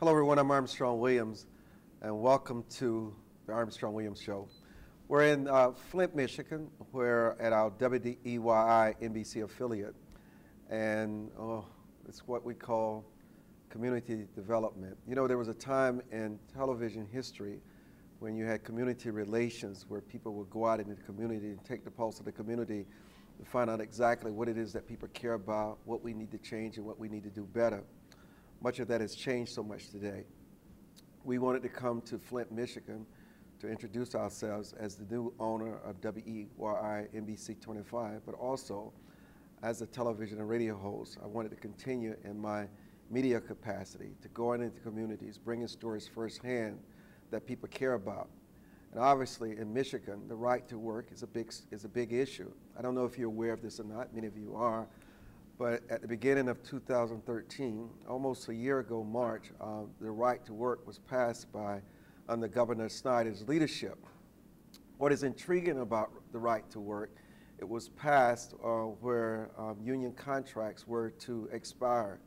Hello everyone, I'm Armstrong Williams, and welcome to the Armstrong Williams Show. We're in Flint, Michigan. We're at our WEYI NBC affiliate, and it's what we call community development. You know, there was a time in television history when you had community relations where people would go out into the community and take the pulse of the community to find out exactly what it is that people care about, what we need to change, and what we need to do better. Much of that has changed so much today. We wanted to come to Flint, Michigan to introduce ourselves as the new owner of WEYI NBC 25, but also as a television and radio host. I wanted to continue in my media capacity to go into communities, bringing stories firsthand that people care about. And obviously in Michigan, the right to work is a big issue. I don't know if you're aware of this or not, many of you are. But at the beginning of 2013, almost a year ago, March, the right to work was passed under Governor Snyder's leadership. What is intriguing about the right to work, it was passed where union contracts were to expire.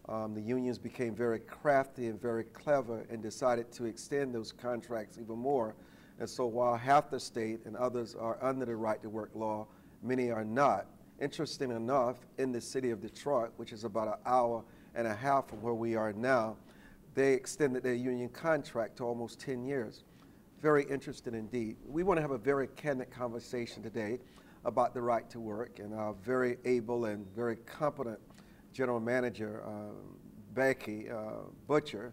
The unions became very crafty and very clever and decided to extend those contracts even more. And so while half the state and others are under the right to work law, many are not. Interesting enough, in the city of Detroit, which is about an hour and a half from where we are now, they extended their union contract to almost 10 years. Very interesting indeed. We want to have a very candid conversation today about the right to work, and our very able and very competent general manager, Becky Butcher,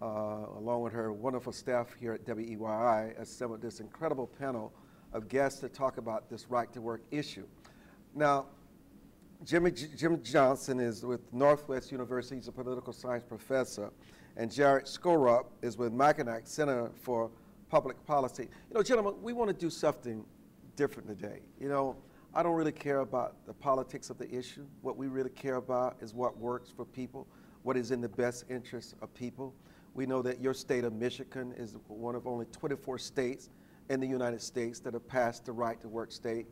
along with her wonderful staff here at WEYI, assembled this incredible panel of guests to talk about this right to work issue. Now, Jim Johnson is with Northwest University. He's a political science professor. And Jarrett Skorup is with Mackinac Center for Public Policy. You know, gentlemen, we want to do something different today. You know, I don't really care about the politics of the issue. What we really care about is what works for people, what is in the best interest of people. We know that your state of Michigan is one of only 24 states in the United States that have passed the right to work state.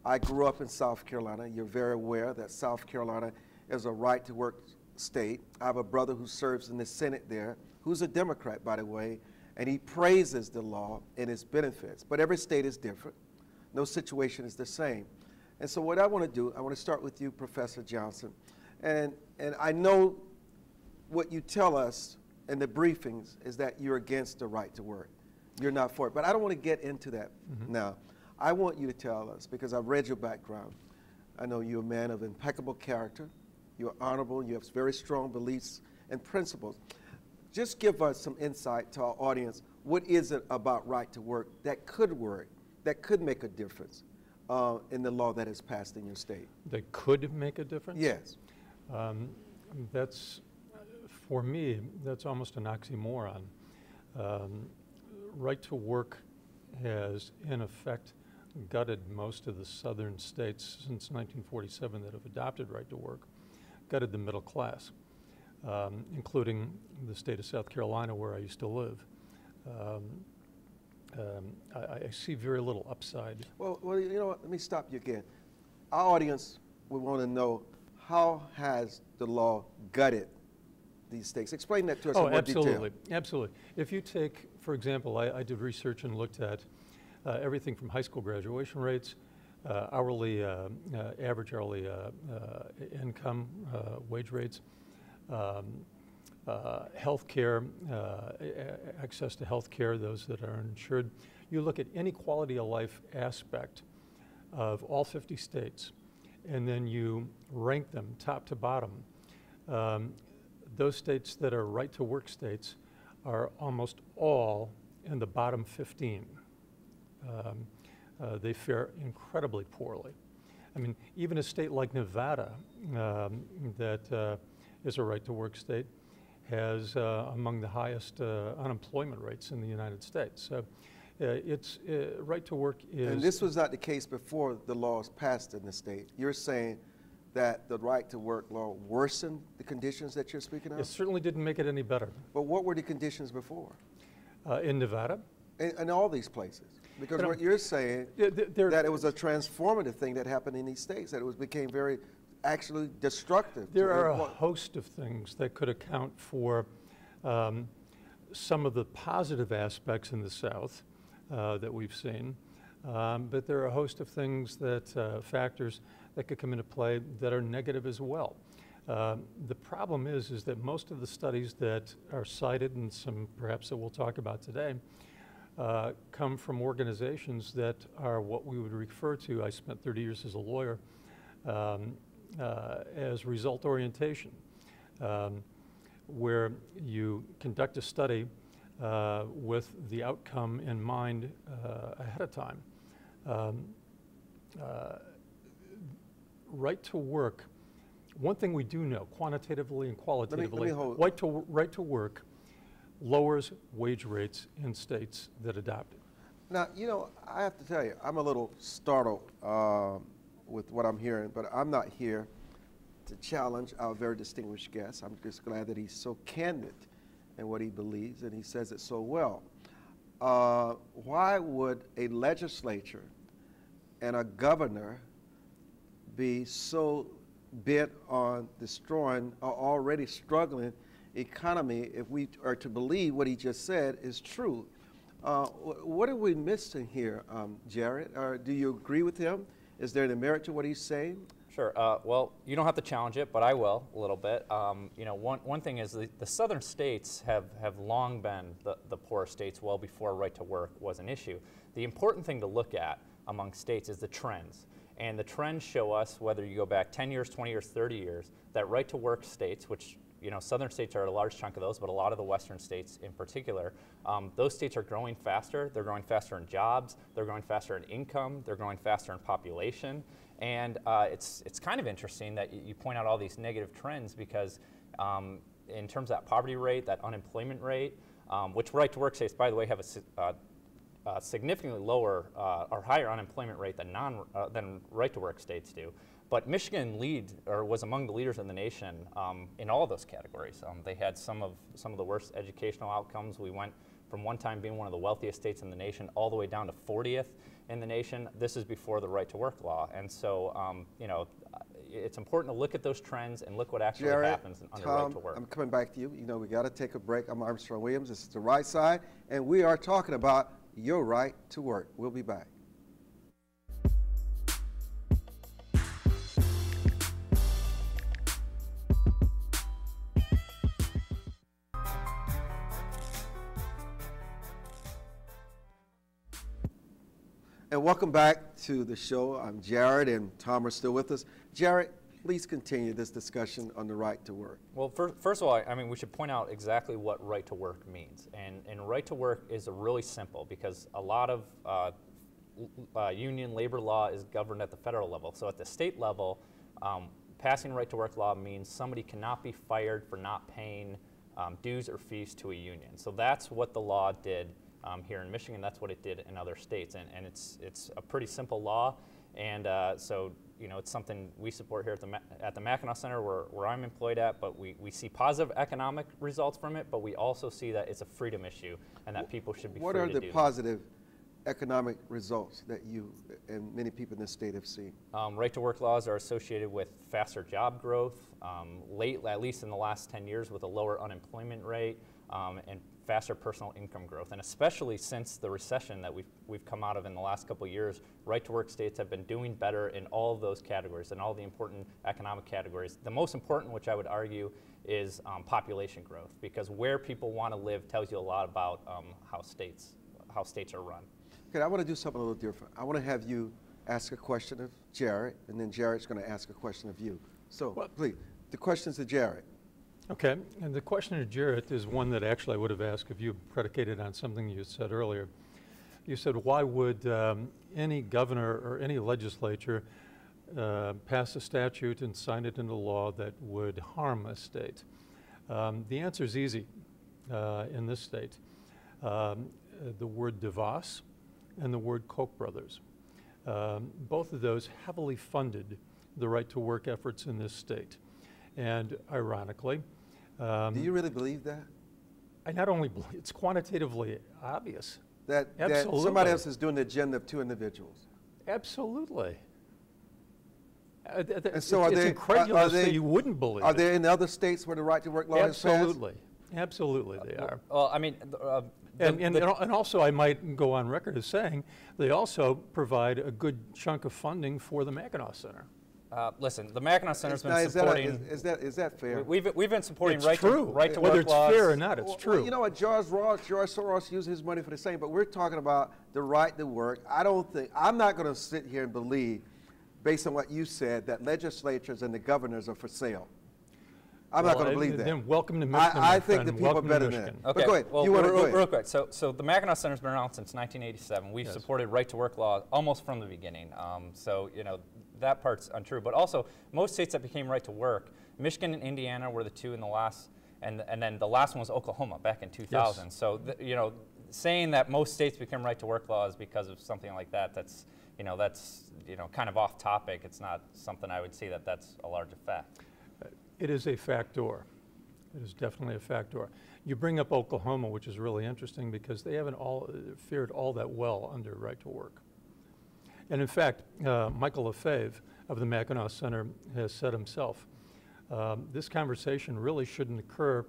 I grew up in South Carolina. You're very aware that South Carolina is a right to work state. I have a brother who serves in the Senate there, who's a Democrat, by the way, and he praises the law and its benefits. But every state is different. No situation is the same. And so what I want to do, I want to start with you, Professor Johnson. And I know what you tell us in the briefings is that you're against the right to work. You're not for it. But I don't want to get into that now. I want you to tell us, because I've read your background. I know you're a man of impeccable character. You're honorable. You have very strong beliefs and principles. Just give us some insight to our audience. What is it about right to work, that could make a difference in the law that is passed in your state? That could make a difference? Yes. That's, for me, that's almost an oxymoron. Right to work has, in effect, gutted most of the southern states since 1947 that have adopted right to work, gutted the middle class, including the state of South Carolina where I used to live. I see very little upside. Well, you know what, let me stop you again. Our audience would want to know, how has the law gutted these states? Explain that to us in more detail. Absolutely. If you take, for example, I did research and looked at everything from high school graduation rates, average hourly income, wage rates, health care, access to health care, those that are insured. You look at any quality of life aspect of all 50 states, and then you rank them top to bottom. Those states that are right to work states are almost all in the bottom 15. They fare incredibly poorly. I mean, even a state like Nevada that is a right-to-work state has among the highest unemployment rates in the United States. So it's right-to-work is... And this was not the case before the laws passed in the state. You're saying that the right-to-work law worsened the conditions that you're speaking of? It certainly didn't make it any better. But what were the conditions before? In Nevada? In all these places. Because what you're saying, that it was a transformative thing that happened in these states, that it became very actually destructive. There are a host of things that could account for some of the positive aspects in the South that we've seen, but there are a host of things that, factors that could come into play that are negative as well. The problem is that most of the studies that are cited, and some perhaps that we'll talk about today, come from organizations that are what we would refer to, I spent 30 years as a lawyer, as result orientation, where you conduct a study with the outcome in mind ahead of time. Right to work, one thing we do know, quantitatively and qualitatively, right to work lowers wage rates in states that adopt it. Now, you know, I have to tell you, I'm a little startled with what I'm hearing, but I'm not here to challenge our very distinguished guest. I'm just glad that he's so candid in what he believes, and he says it so well. Why would a legislature and a governor be so bent on destroying an already struggling economy if we are to believe what he just said is true? What are we missing here, Jarrett? Do you agree with him? Is there any merit to what he's saying? Sure. Well, you don't have to challenge it, but I will a little bit. You know, one thing is the southern states have long been the poorer states well before right to work was an issue. The important thing to look at among states is the trends. And the trends show us, whether you go back 10 years, 20 years, 30 years, that right to work states, which, you know, southern states are a large chunk of those, but a lot of the western states in particular, those states are growing faster. They're growing faster in jobs. They're growing faster in income. They're growing faster in population. And it's kind of interesting that you point out all these negative trends because in terms of that poverty rate, that unemployment rate, which right to work states, by the way, have a significantly lower or higher unemployment rate than right to work states do. But Michigan was among the leaders in the nation in all of those categories. They had some of the worst educational outcomes. We went from one time being one of the wealthiest states in the nation all the way down to 40th in the nation. This is before the right to work law. And so, you know, it's important to look at those trends and look what actually happens under right to work. I'm coming back to you. You know, we got to take a break. I'm Armstrong Williams. This is The Right Side, and we are talking about your right to work. We'll be back. And welcome back to the show. I'm Jarrett, and Tom are still with us. Jarrett, please continue this discussion on the right to work. Well, first of all, I mean, we should point out exactly what right to work means. And right to work is really simple because a lot of union labor law is governed at the federal level. So at the state level, passing right to work law means somebody cannot be fired for not paying dues or fees to a union. So that's what the law did here in Michigan. That's what it did in other states. And it's a pretty simple law. And so, you know, it's something we support here at the Mackinac Center where I'm employed at, but we see positive economic results from it, but we also see that it's a freedom issue and that people should be free to do that. What are the positive economic results that you and many people in this state have seen? Right to work laws are associated with faster job growth, at least in the last 10 years with a lower unemployment rate, and faster personal income growth. And especially since the recession that we've come out of in the last couple of years, right to work states have been doing better in all of those categories and all the important economic categories. The most important, which I would argue, is population growth, because where people want to live tells you a lot about how states are run. Okay, I want to do something a little different. I want to have you ask a question of Jarrett, and then Jarrett's going to ask a question of you. So, please, the question's to Jarrett. Okay, and the question to Jarrett is one that actually I would have asked if you predicated on something you said earlier. You said, why would any governor or any legislature pass a statute and sign it into law that would harm a state? The answer is easy in this state. The word DeVos and the word Koch brothers. Both of those heavily funded the right to work efforts in this state. And ironically, do you really believe that? I not only believe, it's quantitatively obvious. That somebody else is doing the agenda of two individuals. Absolutely. And so it's incredulous that you wouldn't believe Are it. there in other states where the right to work law is passed? Absolutely. Absolutely, they are. Well, I mean, And also, I might go on record as saying they also provide a good chunk of funding for the Mackinac Center. listen, the Mackinac Center's been Is supporting. is that fair? We've been supporting It's right true. to right to Whether work it's laws. fair or not, it's Well, true. you know what, George Soros used his money for the same, but we're talking about the right to work. I'm not going to sit here and believe, based on what you said, that legislatures and the governors are for sale. I'm not going to believe that. Then welcome to Michigan, I my think friend. the people are Welcome to better than Michigan. that. Okay, But go ahead. well, You want to go ahead. real quick. So the Mackinac Center's been around since 1987. We've Yes. supported right to work law almost from the beginning. So you know that part's untrue. But also, most states that became right to work, Michigan and Indiana were the two in the last, and then the last one was Oklahoma back in 2000. Yes. So you know, saying that most states became right to work laws because of something like that, that's kind of off topic. It's not something I would see that's a large effect. It is a factor. It is definitely a factor. You bring up Oklahoma, which is really interesting because they haven't fared all that well under right to work. And in fact, Michael Lefebvre of the Mackinac Center has said himself, this conversation really shouldn't occur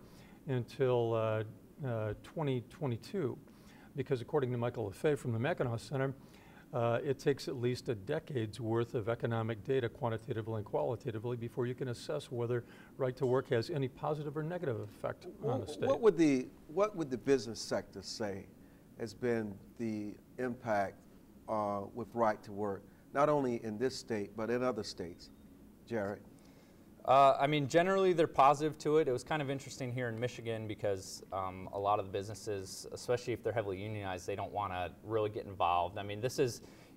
until 2022, because according to Michael Lefebvre from the Mackinac Center, it takes at least a decade's worth of economic data, quantitatively and qualitatively, before you can assess whether right to work has any positive or negative effect on the state. What would the business sector say has been the impact with right to work, not only in this state but in other states? Jarrett? I mean, generally they're positive to it. It was kind of interesting here in Michigan because a lot of the businesses, especially if they're heavily unionized, they don't want to really get involved. I mean,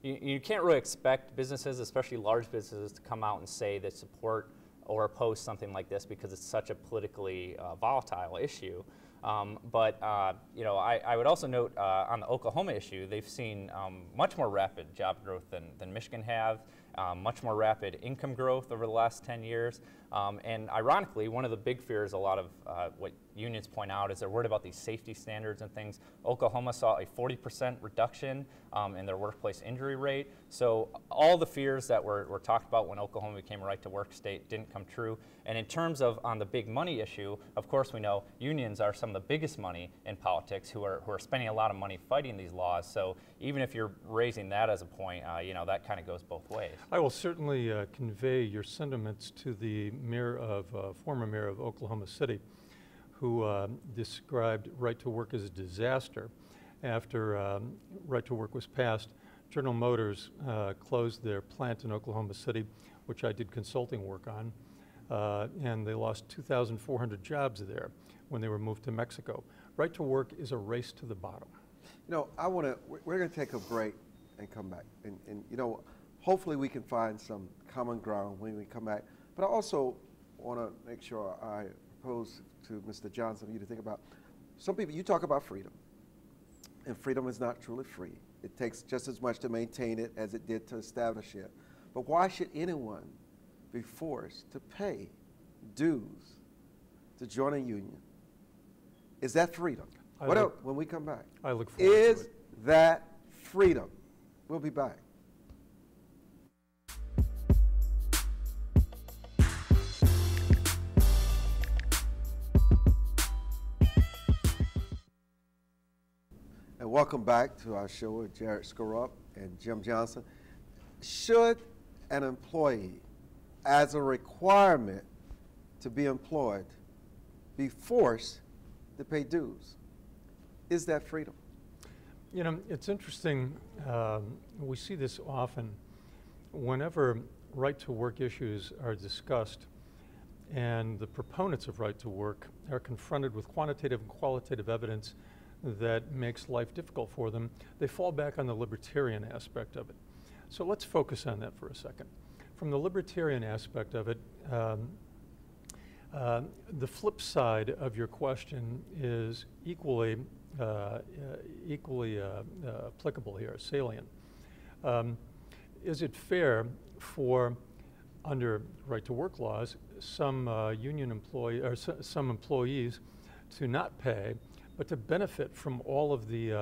you can't really expect businesses, especially large businesses, to come out and say they support or oppose something like this because it's such a politically volatile issue. But I would also note on the Oklahoma issue, they've seen much more rapid job growth than Michigan have. Much more rapid income growth over the last 10 years. And ironically, one of the big fears a lot of what unions point out is they're worried about these safety standards and things. Oklahoma saw a 40% reduction in their workplace injury rate. So all the fears that were talked about when Oklahoma became a right to work state didn't come true. And in terms of on the big money issue, of course we know unions are some of the biggest money in politics who are spending a lot of money fighting these laws. So even if you're raising that as a point, that kind of goes both ways. I will certainly convey your sentiments to the former mayor of Oklahoma City, who described right to work as a disaster. After right to work was passed, General Motors closed their plant in Oklahoma City, which I did consulting work on, and they lost 2,400 jobs there when they were moved to Mexico. Right to work is a race to the bottom. You know, we're going to take a break and come back. And hopefully we can find some common ground when we come back. But I also want to make sure I propose to Mr. Johnson for you to think about, some people, you talk about freedom, and freedom is not truly free. It takes just as much to maintain it as it did to establish it. But why should anyone be forced to pay dues to join a union? Is that freedom? When we come back. I look forward to it. Is that freedom? We'll be back. And welcome back to our show with Jarrett Skorup and Jim Johnson. Should an employee, as a requirement to be employed, be forced to pay dues? Is that freedom? You know, it's interesting. We see this often. Whenever right to work issues are discussed and the proponents of right to work are confronted with quantitative and qualitative evidence that makes life difficult for them, they fall back on the libertarian aspect of it. So let's focus on that for a second. From the libertarian aspect of it, the flip side of your question is equally applicable here, salient. Is it fair for, under right to work laws, some union employee or some employees to not pay, but to benefit from all of the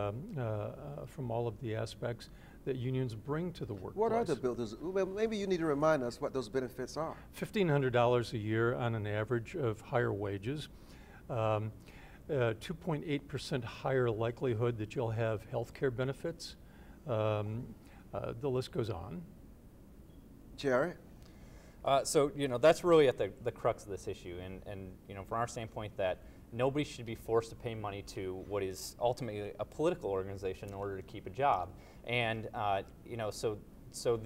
aspects that unions bring to the workplace? What are the builders? Well, maybe you need to remind us what those benefits are. $1,500 a year on an average of higher wages. 2.8% higher likelihood that you'll have health care benefits. The list goes on. Jarrett? So, that's really at the crux of this issue. And from our standpoint, that nobody should be forced to pay money to what is ultimately a political organization in order to keep a job. And, so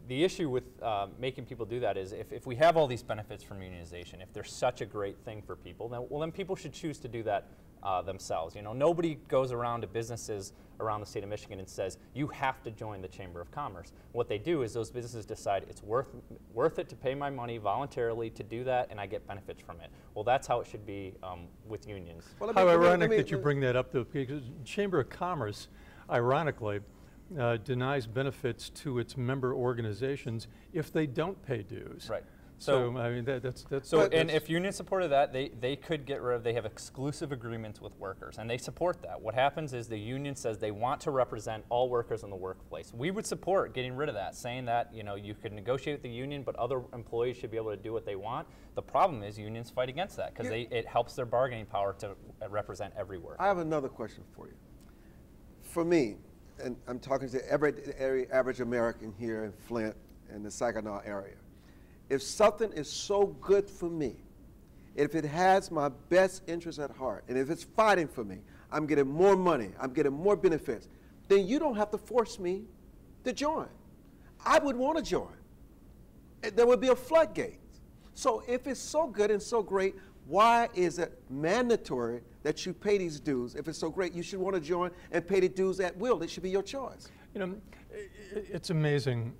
the issue with making people do that is if we have all these benefits from unionization, if they're such a great thing for people, then people should choose to do that themselves. Nobody goes around to businesses around the state of Michigan and says, you have to join the Chamber of Commerce. What they do is those businesses decide it's worth it to pay my money voluntarily to do that, and I get benefits from it. Well, that's how it should be with unions. Well, how ironic that you bring that up, though, because Chamber of Commerce, ironically, denies benefits to its member organizations if they don't pay dues. Right. So I mean, that's and if unions supported that, they could get rid of, they have exclusive agreements with workers, and they support that. What happens is the union says they want to represent all workers in the workplace. We would support getting rid of that, saying that, you could negotiate with the union, but other employees should be able to do what they want. The problem is unions fight against that because it helps their bargaining power to represent every worker. I have another question for you. For me, and I'm talking to every average American here in Flint and the Saginaw area, if something is so good for me, if it has my best interest at heart, and if it's fighting for me, I'm getting more money, I'm getting more benefits, then you don't have to force me to join. I would want to join. There would be a floodgate. So if it's so good and so great, why is it mandatory that you pay these dues? If it's so great, you should want to join and pay the dues at will. It should be your choice. It's amazing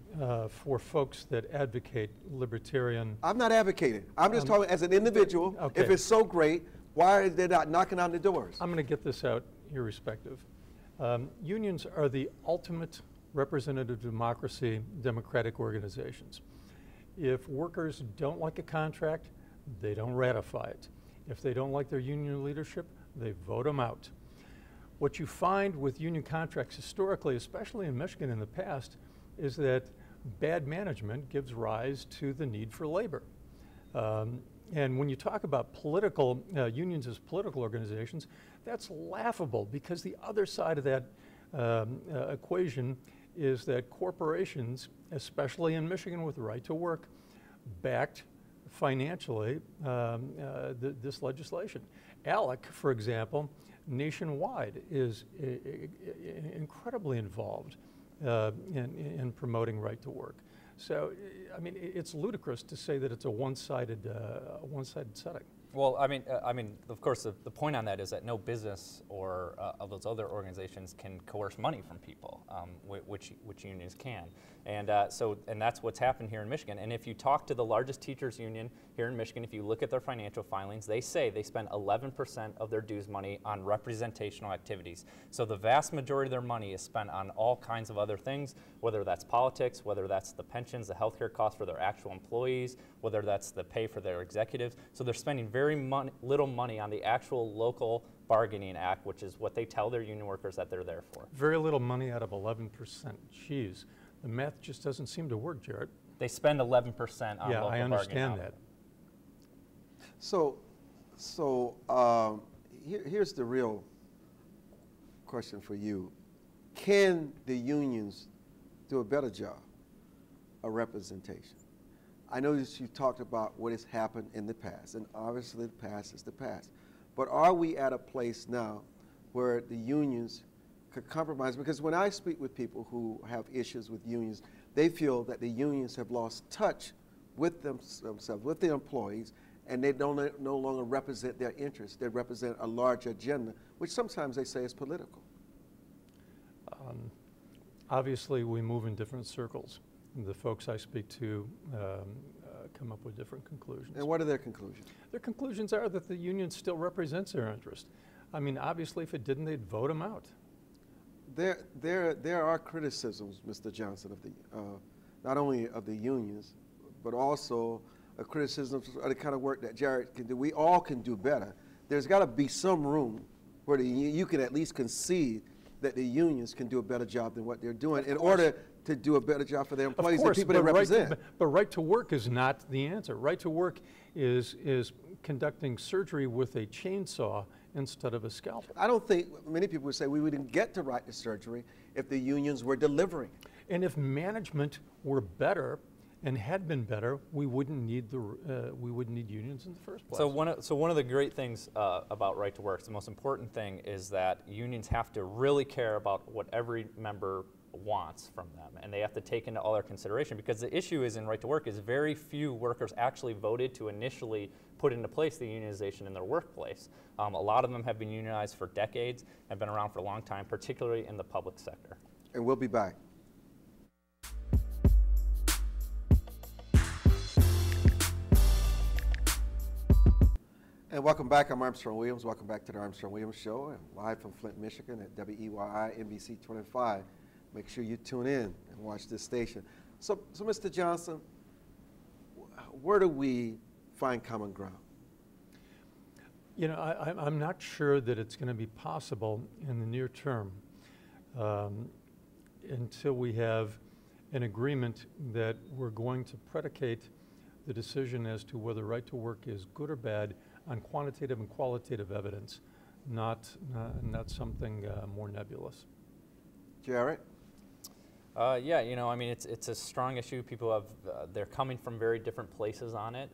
for folks that advocate libertarian. I'm not advocating. I'm just talking as an individual. Okay. If it's so great, why are they not knocking on the doors? I'm going to get this out irrespective. Unions are the ultimate representative democracy, democratic organizations. If workers don't like a contract, they don't ratify it. If they don't like their union leadership, they vote them out. What you find with union contracts historically, especially in Michigan in the past, is that bad management gives rise to the need for labor. And when you talk about political unions as political organizations, that's laughable because the other side of that equation is that corporations, especially in Michigan with the right to work, backed financially this legislation. ALEC, for example, nationwide is incredibly involved in promoting right to work. So, I mean, it's ludicrous to say that it's a one-sided setting. Well, I mean, of course, the point on that is that no business or of those other organizations can coerce money from people, which unions can, and that's what's happened here in Michigan. And if you talk to the largest teachers union here in Michigan, if you look at their financial filings, they say they spend 11% of their dues money on representational activities. So the vast majority of their money is spent on all kinds of other things, whether that's politics, whether that's the pensions, the healthcare costs for their actual employees, whether that's the pay for their executives. So they're spending very little money on the actual local bargaining act, which is what they tell their union workers that they're there for. Very little money out of 11%. Geez, the math just doesn't seem to work, Jarrett. They spend 11% on yeah, local I understand that. So here's the real question for you. Can the unions do a better job of representation? I know that you talked about what has happened in the past, and obviously the past is the past. But are we at a place now where the unions could compromise? Because when I speak with people who have issues with unions, they feel that the unions have lost touch with themselves, with their employees, and they no longer represent their interests. They represent a larger agenda, which sometimes they say is political. Obviously, we move in different circles. The folks I speak to come up with different conclusions. And what are their conclusions? Their conclusions are that the union still represents their interest. I mean, obviously, if it didn't, they'd vote them out. There are criticisms, Mr. Johnson, of the not only of the unions, but also a criticism of the kind of work that Jarrett can do. We all can do better. There's got to be some room where you can at least concede that the unions can do a better job than what they're doing in order to do a better job for their employees and people they represent. But right to work is not the answer. Right to work is conducting surgery with a chainsaw instead of a scalpel. I don't think, many people would say we wouldn't get to right to surgery if the unions were delivering. And if management were better and had been better, we wouldn't need unions in the first place. So one of the great things about right to work, the most important thing is that unions have to really care about what every member wants from them, and they have to take into all their consideration, because the issue is in right to work is very few workers actually voted to initially put into place the unionization in their workplace. A lot of them have been unionized for decades, have been around for a long time, particularly in the public sector. And we'll be back. And welcome back. I'm Armstrong Williams. Welcome back to the Armstrong Williams Show, and live from Flint, Michigan at WEYI NBC 25. Make sure you tune in and watch this station. So Mr. Johnson, where do we find common ground? You know, I'm not sure that it's going to be possible in the near term until we have an agreement that we're going to predicate the decision as to whether right to work is good or bad on quantitative and qualitative evidence, not something more nebulous. Jarrett? Yeah, you know, I mean, it's a strong issue. People have, they're coming from very different places on it,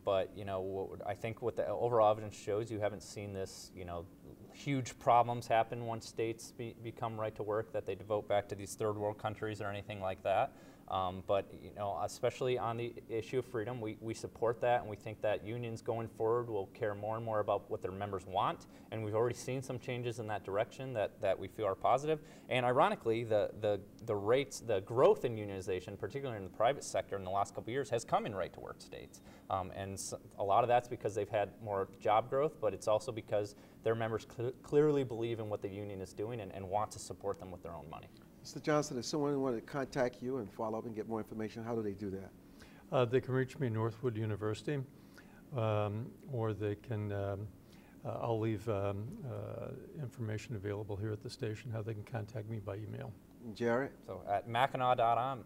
but, you know, I think what the overall evidence shows, you haven't seen this, you know, huge problems happen once states become right to work, that they devote back to these third world countries or anything like that. But, you know, especially on the issue of freedom, we support that, and we think that unions going forward will care more and more about what their members want, and we've already seen some changes in that direction that we feel are positive. And ironically, the rates, the growth in unionization, particularly in the private sector in the last couple of years, has come in right to work states. And a lot of that's because they've had more job growth, but it's also because their members clearly believe in what the union is doing and want to support them with their own money. Mr. Johnson, if someone wanted to contact you and follow up and get more information, how do they do that? They can reach me at Northwood University, or they can, I'll leave information available here at the station, how they can contact me by email. Jarrett? So at mackinac.com,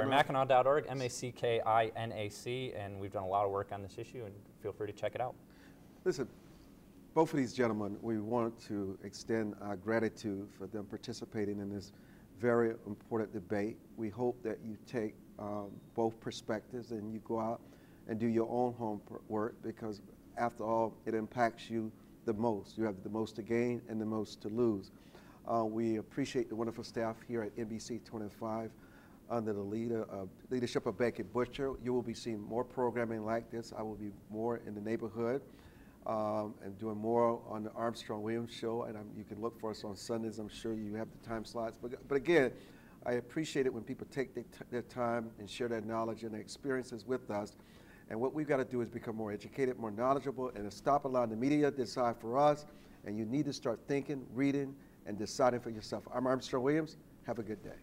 mackinac.org, M-A-C-K-I-N-A-C, and we've done a lot of work on this issue, and feel free to check it out. Listen, both of these gentlemen, we want to extend our gratitude for them participating in this very important debate. We hope that you take both perspectives and you go out and do your own homework, because after all, it impacts you the most. You have the most to gain and the most to lose. We appreciate the wonderful staff here at NBC 25 under the leadership of Becky Butcher. You will be seeing more programming like this. I will be more in the neighborhood and doing more on the Armstrong Williams Show, and you can look for us on Sundays. I'm sure you have the time slots. But again, I appreciate it when people take their time and share their knowledge and their experiences with us. And what we've got to do is become more educated, more knowledgeable, and to stop allowing the media to decide for us. And you need to start thinking, reading, and deciding for yourself. I'm Armstrong Williams. Have a good day.